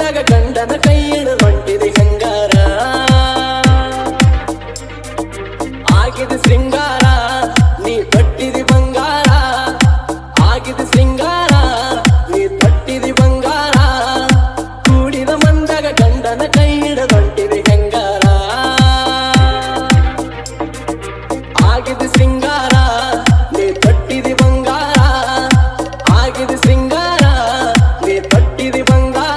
ಬಂದಾಗ ಗಂಡನ ಕೈ ಹಿಡಿದು ಹೊಂಟಿದೆ ಹಂಗಾರ ಆಗಿದೆ ಸಿಂಗಾರ ನೀ ತೊಟ್ಟಿದಿ ಬಂಗಾರ ಆಗಿದೆ ಸಿಂಗಾರ ನೀ ತೊಟ್ಟಿದಿ ಬಂಗಾರ ಕೂಡಿದ ಬಂದಾಗ ಗಂಡನ ಕೈ ಹಿಡಿದು ಹೊಂಟಿದೆ ಹಂಗಾರ ಆಗಿದೆ ಸಿಂಗಾರ ನೀ ತೊಟ್ಟಿದಿ ಬಂಗಾರ ಆಗಿದೆ ಸಿಂಗಾರ ನೀ ತೊಟ್ಟಿದಿ ಬಂಗಾರ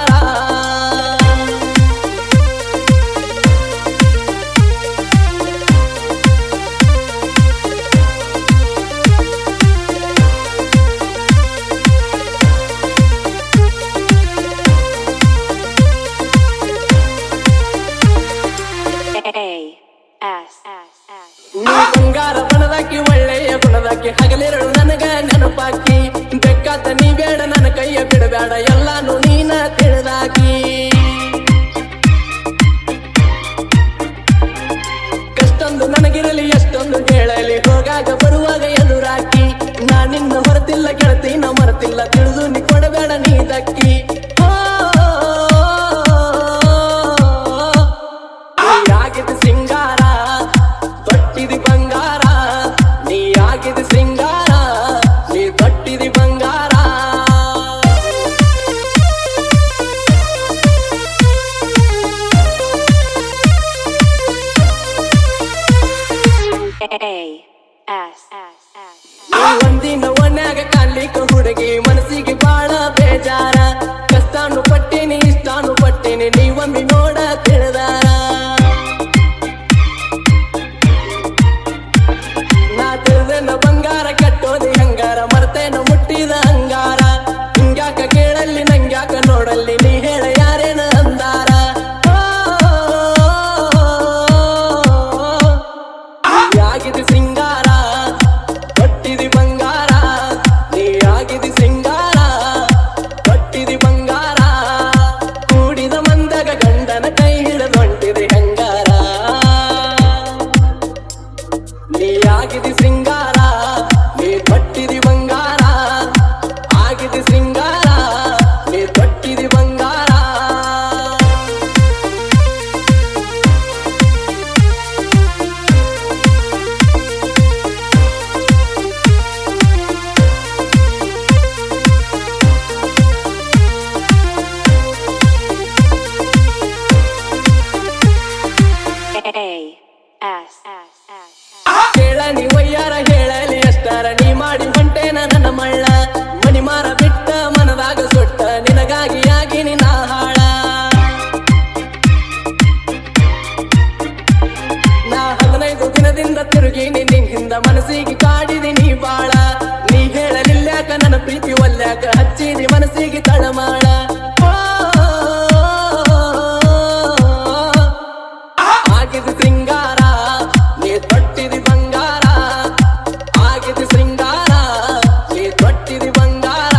ನೀ ಬಂಗಾರ ಬಣದಾಕಿ ಒಳ್ಳೆಯ ಗುಣದಾಕಿ ಹಗಲಿರಳು ನನಗ ನೆನಪಾಕಿ ಬೇಕಾದ ನೀ ಬೇಡ ನನ್ನ ಕೈಯ ಬಿಡಬೇಡ ಎಲ್ಲಾನು ನೀನ ತಿಳಿದಾಕಿ ಕಷ್ಟೊಂದು ನನಗಿರಲಿ ಎಷ್ಟೊಂದು ಹೇಳಲಿ ಹೋಗಾಗ ಬರುವಾಗ ಎದುರಾಕಿ ನಾನಿನ್ನ ಹೊರತಿಲ್ಲ ಗೆಳತಿ ನಾ ಮರೆತಿಲ್ಲ ತಿಳಿದು ನೀ ಕೊಡಬೇಡ ನೀ ದಕ್ಕಿ ಆಗಿದೆ ಸಿಂಗಾರ ತೊಟ್ಟಿದಿ ಬಂಗಾರ ನೀ ಆಗಿದೆ ಸಿಂಗಾರ ನೀ ತೊಟ್ಟಿದಿ ಬಂಗಾರ ಒಂದಿನ ಒನ್ಯಾಗ ಕಾಣ್ಲಿಕ್ಕೆ ಹುಡುಗಿ ಮನಸ್ಸಿಗೆ ಬಾಳ ಬೇಜಾರ ಕಷ್ಟಾನು ಪಟ್ಟಿನಿ ಇಷ್ಟಾನು ಪಟ್ಟಿನಿ ನೀವೊಮ್ಮೆ ನೋಡ ತಿಳಿದಾರ ನಾ ತಿಳಿದೆನ ಬಂಗಾರ ಕೆಟ್ಟೋದಿ ಹಂಗಾರ ಮರ್ತೇನ ಮುಟ್ಟಿದ ಹಂಗಾರ ಹಿಂಗ್ಯಾಕ ಕೇಳಲ್ಲಿ ನಂಗ್ಯಾಕ ನೋಡಲ್ಲಿ ನೀ ಹೇಳ ಯಾರೇನ ಅಂದಾರ ಆಗಿದೆ ಸಿಂಗಾರ ತೊಟ್ಟಿದಿ ಬಂಗಾರ ನೀ ಆಗಿದೆ ಸಿಂಗಾರ ತೊಟ್ಟಿದಿ ಬಂಗಾರ ಕೂಡಿದ ಮಂದಾಗ ಗಂಡನ ಕೈ ಹಿಡಿದು ಹೊಂಟಿದೆ ಹಂಗಾರ ನೀ ಆಗಿದೆ ಸಿಂಗಾರ ನೀ ತೊಟ್ಟಿದಿ ಬಂಗಾರ ಆಗಿದೆ ಸಿಂಗಾರ ನೀ ತೊಟ್ಟಿದಿ ಬಂಗಾರ ಕೇಳ ನೀ ವಯ್ಯಾರ ಹೇಳಲಿ ಎಷ್ಟಾರ ನೀ ಮಾಡಿ ಹೊಂಟೇನ ನನ್ನ ಮಳ್ಳ ಮಣಿಮಾರ ಬಿಟ್ಟ ಮನದಾಗ ಸೊಟ್ಟ ನಿನಗಾಗಿ ಆಗಿನಿ ನಾ ಹಾಳ ನಾ 15 ದಿನದಿಂದ ತಿರುಗಿನಿ ನಿನ್ ಹಿಂದ ಮನಸ್ಸಿಗೆ ಕಾಡಿದಿನಿ ಬಾಳ ನೀ ಹೇಳಲಿಲ್ಯಾಕ ನನ್ನ ಪ್ರೀತಿ ಒಲ್ಯಾಕ ಹಚ್ಚಿದಿ ಮನಸ್ಸಿಗೆ ತಳಮಾಳ ಆಗಿದೆ ಸಿಂಗಾರ ನೀ ತೊಟ್ಟಿದಿ ಬಂಗಾರ ಆಗಿದೆ ಸಿಂಗಾರ ನೀ ತೊಟ್ಟಿದಿ ಬಂಗಾರ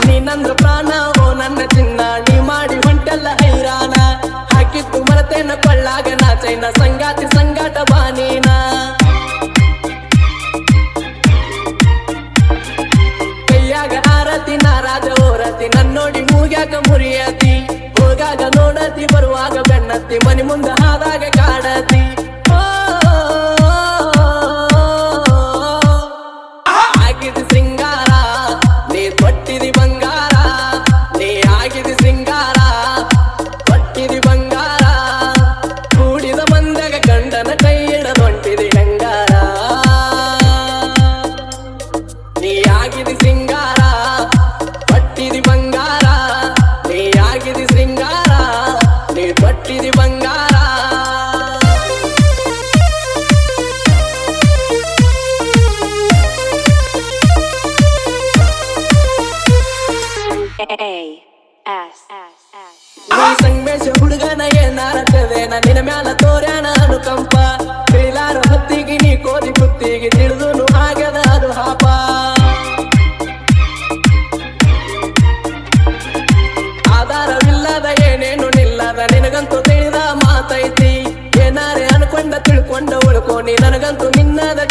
ನೀನಂದ್ರ ಪ್ರಾಣ ಓ ನನ್ನ ಚಿನ್ನ ನೀ ಮಾಡಿ ಹೊಂಟೆಲ್ಲ ಹೈರಾಣ ಹಾಕಿತ್ತು ಮರತೇನ ಕೊಳ್ಳಾಗ ನಾಚೈನ ಸಂಗಾತಿ ಸಂಗಾಟ ಬಾನೀನ ಕೈಯಾಗ ಆರತಿ ನಾರಾಜ ಓರತಿ ನನ್ನೋಡಿ ಮೂಗ್ಯಾಕ ಮುರಿಯತಿ ಹೋಗಾಗ ನೋಡತಿ ಬರುವಾಗ ಬೆನ್ನತ್ತಿ ಮನಿ ಮುಂದ ಹಾದಾಗ ಕಾಡತಿ ಆಗಿದೆ ಸಿಂಗಾರ ನೀ ತೊಟ್ಟಿದಿ ಬಂಗಾರ ನೀ ಆಗಿದೆ ಸಿಂಗಾರ ತೊಟ್ಟಿದಿ ಬಂಗಾರ ಕೂಡಿದ ಮಂದಾಗ ಗಂಡನ ಕೈ ಹಿಡಿದು ಹೊಂಟಿದಿ ಹಂಗಾರ ನೀ ಆಗಿದೆ ಸಿಂಗಾರ ತೊಟ್ಟಿದಿ ಬಂಗಾರ ನೀ ಆಗಿದೆ ಸಿಂಗಾರ ನೀ ತೊಟ್ಟಿದಿ ಬಂಗಾರ ನೀ ಸಂಗಮೇಶ ಹುಡುಗನ ಏನಾರತದೇನ ನಿನ್ನ ಮ್ಯಾಲ ತೋರ್ಯಾನ ಅನುಕಂಪ ತಿಳಿಲಾರ ಹೊತ್ತಿಗೆ ನೀ ಕೋದಿ ಕುತ್ತಿಗೆ ತಿಳಿದು ಆಗದ ಅದು ಹಾಪ ಚಂದ ತಿಳ್ಕೊಂಡ ಉಳ್ಕೋ ನೀ ನನಗಂತೂ ಮಿನ್ನದ